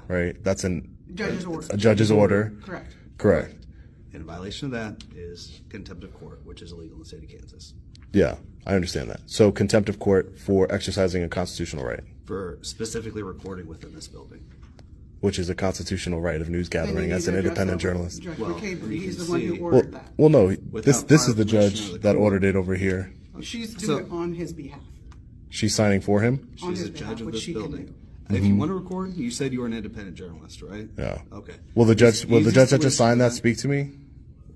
right? That's a Judge's order. Correct. Correct. And a violation of that is contempt of court, which is illegal in the state of Kansas. Yeah, I understand that. So contempt of court for exercising a constitutional right. For specifically recording within this building. Which is a constitutional right of news gathering as an independent journalist. Judge Well, McCabe, you he's can the one who see- ordered that. Well, no, this Without is prior the permission judge of the that court. ordered it over here. She's doing it on his behalf. She's signing for him? On She's his a behalf, judge of which this she can building. do. And if you want to record, you said you were an independent journalist, right? Yeah. Okay. Will the judge that just solution signed that to speak to me?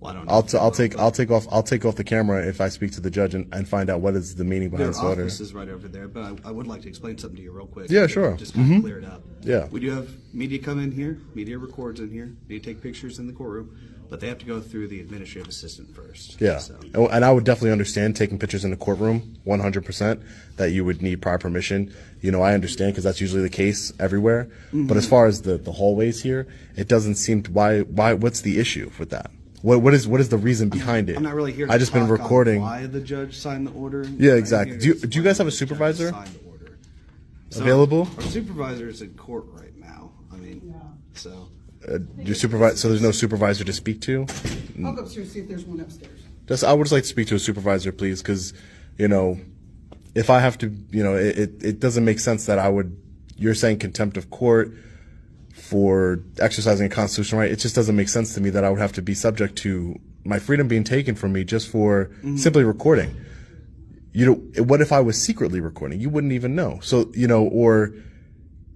Well, I don't know. I'll take off the camera if I speak to the judge and find out what is the meaning behind Their this order. office is right over there, but I would like to explain something to you real quick. Yeah, sure. Just kind of clear it up. Yeah. We do have media come in here. Media records in here. They take pictures in the courtroom, but they have to go through the administrative assistant first. Yeah, So, and I would definitely understand taking pictures in the courtroom, 100%, that you would need prior permission. You know, I understand because that's usually the case everywhere. But as far as the hallways here, it doesn't seem to, why what's the issue with that? What is the reason behind it? I'm not really here to I just been talk on recording. why the judge signed the order. Yeah, I'm exactly. here Do to you guys have a explain why the judge supervisor signed the order. So, available? Our supervisor is in court right now. I mean, so. So there's no supervisor to speak to? I'll go upstairs and see if there's one upstairs. I would just like to speak to a supervisor, please, because, you know, if I have to, you know, it doesn't make sense that you're saying contempt of court for exercising a constitutional right. It just doesn't make sense to me that I would have to be subject to my freedom being taken from me just for simply recording. You know, what if I was secretly recording? You wouldn't even know. So, you know,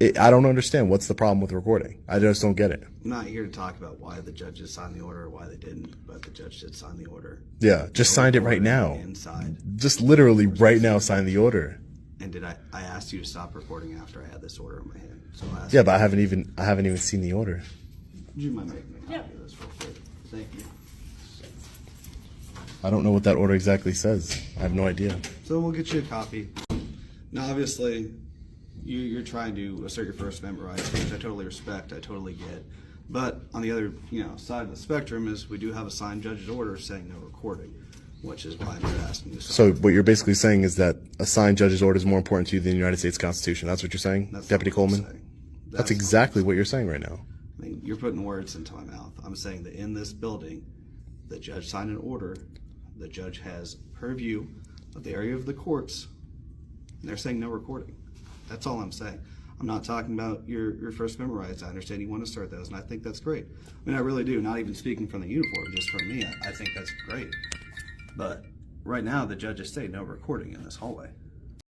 I don't understand. What's the problem with recording? I just don't get it. I'm not here to talk about why the judges signed the order or why they didn't, but the judge did sign the order. Yeah, just signed it right now. Inside. Just literally right now sign the order. And I asked you to stop recording after I had this order in my hand. So I asked Yeah, but I haven't even seen the order. Would you mind making a copy of this real quick? Thank you. I don't know what that order exactly says. I have no idea. So we'll get you a copy. Now, obviously, you're trying to assert your First Amendment rights, which I totally respect. I totally get. But on the other, side of the spectrum is we do have a signed judge's order saying no recording, which is why I'm here asking you. So what you're basically saying is that a signed judge's order is more important to you than the United States Constitution. That's what you're saying, That's Deputy not what I'm Coleman? saying. That's exactly what you're saying right now. I mean, you're putting words into my mouth. I'm saying that in this building, the judge signed an order. The judge has purview of the area of the courts, and they're saying no recording. That's all I'm saying. I'm not talking about your First Amendment rights. I understand you want to assert those, and I think that's great. I mean, I really do. Not even speaking from the uniform, just from me. I think that's great. But right now, the judges say no recording in this hallway.